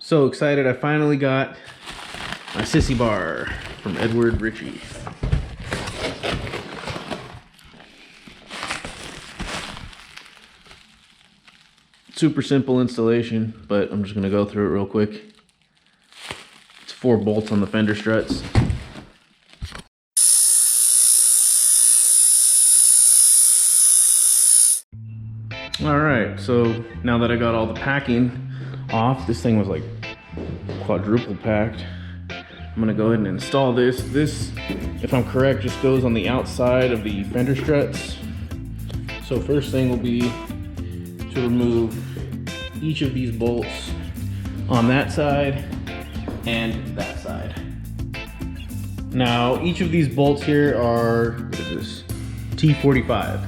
So excited, I finally got my Sissy Bar from Edward Richie. Super simple installation, but I'm just gonna go through it real quick. It's 4 bolts on the fender struts. Alright, so now that I got all the packing off, this thing was like quadruple packed. I'm gonna go ahead and install this. This, if I'm correct, just goes on the outside of the fender struts. So first thing will be to remove each of these bolts on that side and that side. Now, each of these bolts here are, what is this? T45.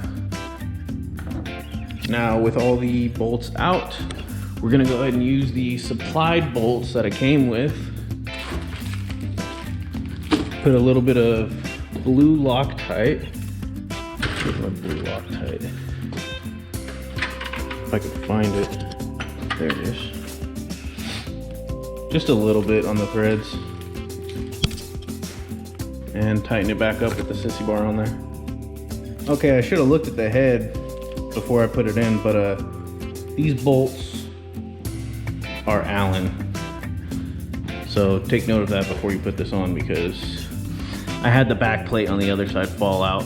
Now, with all the bolts out, we're gonna go ahead and use the supplied bolts that I came with. Put a little bit of blue Loctite. Here's my blue Loctite. If I can find it. There it is. Just a little bit on the threads. And tighten it back up with the Sissy Bar on there. Okay, I should have looked at the head before I put it in, but these bolts are Allen. So take note of that before you put this on, because I had the back plate on the other side fall out.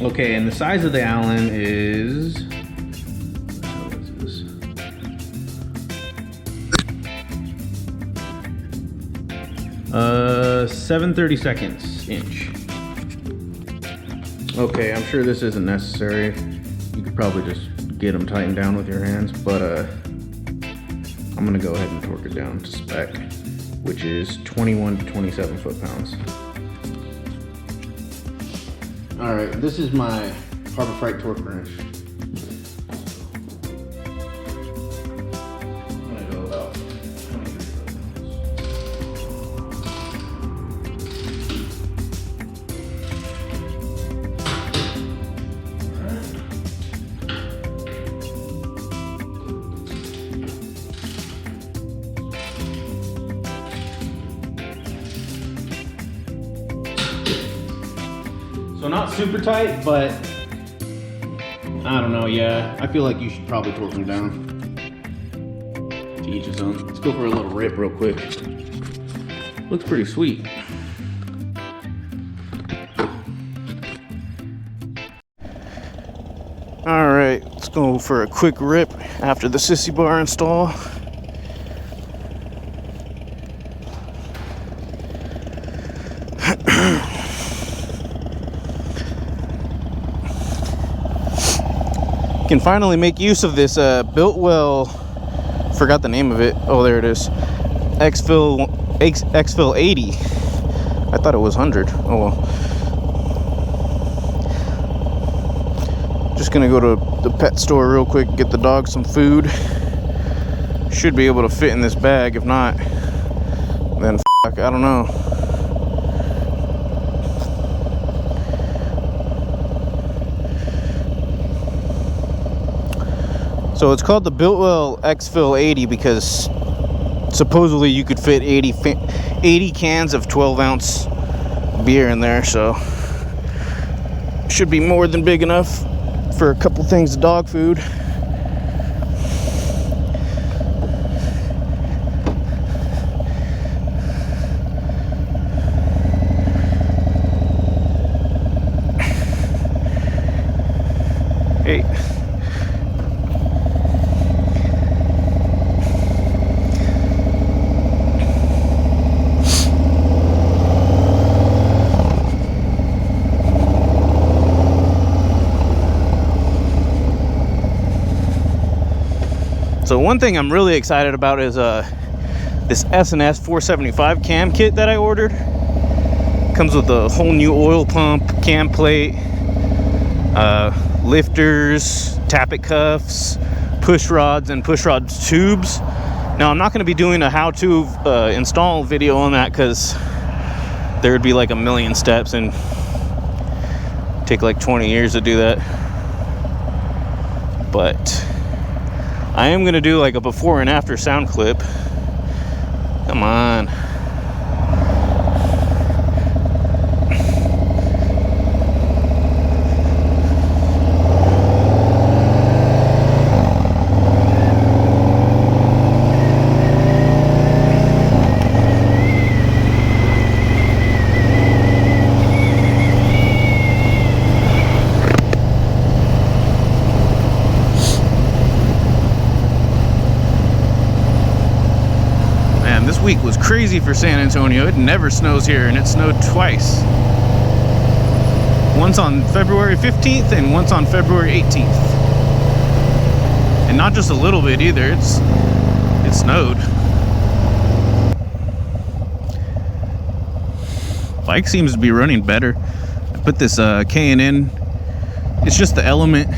Okay, and the size of the Allen is, what is this? Uh, 7/32 inch. Okay, I'm sure this isn't necessary. You could probably just get them tightened down with your hands, but I'm gonna go ahead and torque it down to spec, which is 21 to 27 foot-pounds. All right, this is my Harbor Freight torque wrench. I'm gonna go about 23 foot-pounds. So not super tight, but I don't know, yeah. I feel like you should probably torque them down. To each his own. Let's go for a little rip real quick. Looks pretty sweet. All right, let's go for a quick rip after the Sissy Bar install. Can finally make use of this Biltwell, forgot the name of it. Oh, there it is. Exfil-80. I thought it was 100. Oh well. Just gonna go to the pet store real quick, get the dog some food. Should be able to fit in this bag. If not, then I don't know. So it's called the Biltwell Exfil-80 because supposedly you could fit 80 cans of 12-ounce beer in there, so should be more than big enough for a couple things of dog food. Hey. So one thing I'm really excited about is this S&S 475 cam kit that I ordered. Comes with a whole new oil pump, cam plate, lifters, tappet cuffs, push rods, and pushrod tubes. Now I'm not going to be doing a how-to install video on that because there would be like a million steps and take like 20 years to do that. But I am gonna do like a before and after sound clip. Come on. This week was crazy for San Antonio. It never snows here, and it snowed twice. Once on February 15th and once on February 18th. And not just a little bit either, it snowed. Bike seems to be running better. I put this K&N, it's just the element,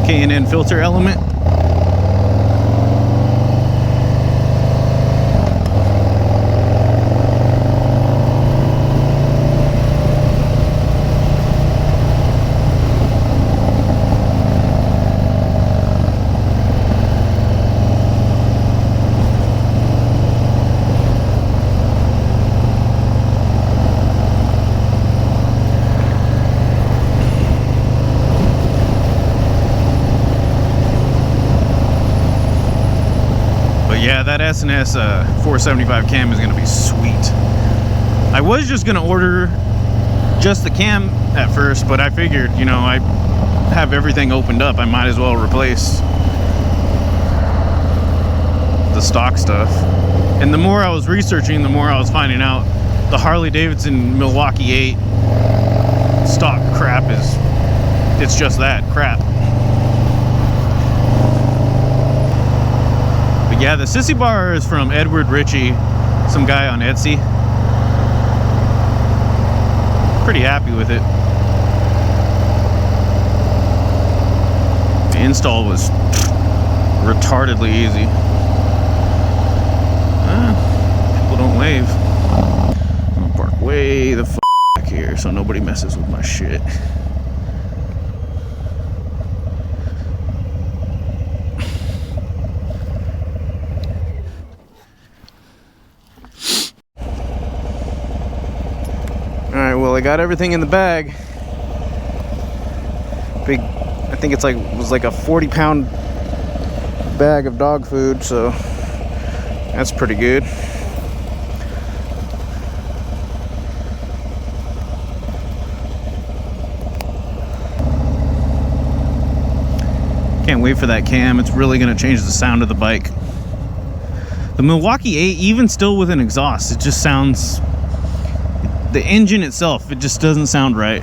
K&N filter element. Yeah, that S&S 475 cam is gonna be sweet. I was just gonna order just the cam at first, but I figured, you know, I have everything opened up, I might as well replace the stock stuff. And the more I was researching, the more I was finding out the Harley-Davidson Milwaukee 8 stock crap it's just that, crap. Yeah, the Sissy Bar is from Edward Richie, some guy on Etsy. Pretty happy with it. The install was retardedly easy. People don't wave. I'm gonna park way the f back here so nobody messes with my shit. Alright, well, I got everything in the bag. Big, I think it was like a 40-pound bag of dog food, so that's pretty good. Can't wait for that cam. It's really going to change the sound of the bike. The Milwaukee 8, even still with an exhaust, it just sounds... The engine itself, it just doesn't sound right.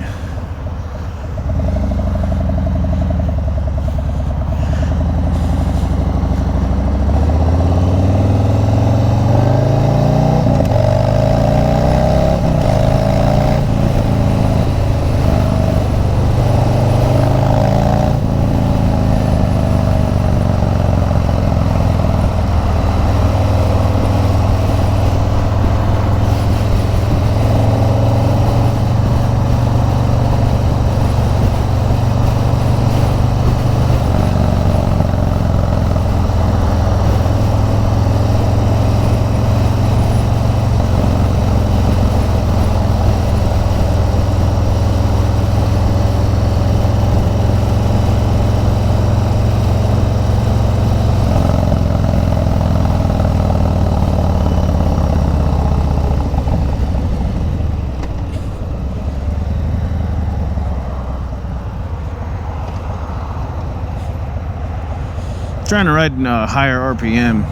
Trying to ride higher RPM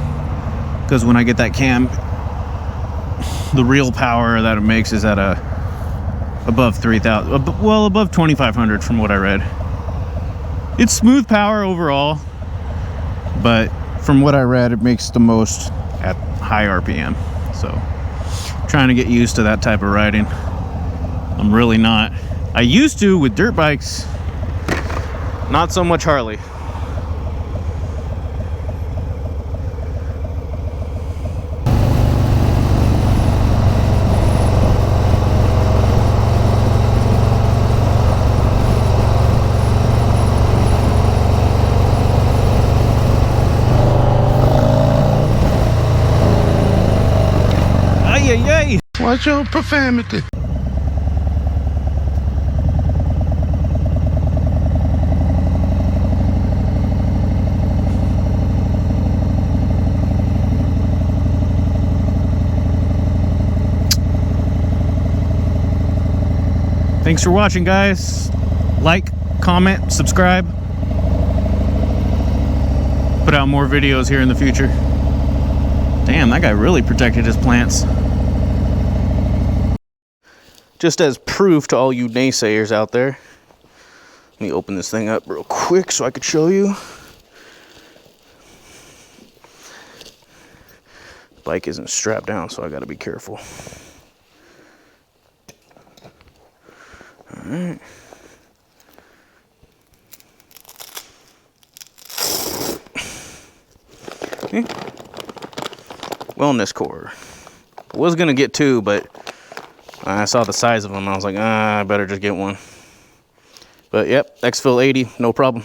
because when I get that cam, the real power that it makes is at above 3,000, well, above 2,500 from what I read. It's smooth power overall, but from what I read, it makes the most at high RPM. So trying to get used to that type of riding. I'm really not. I used to with dirt bikes, not so much Harley. Watch your profanity. Thanks for watching, guys. Like, comment, subscribe. Put out more videos here in the future. Damn, that guy really protected his plants. Just as proof to all you naysayers out there, let me open this thing up real quick so I could show you. The bike isn't strapped down, so I gotta be careful. All right. Okay. Wellness core. I was gonna get two, but I saw the size of them. I was like, I better just get one. But yep, Exfil-80, no problem.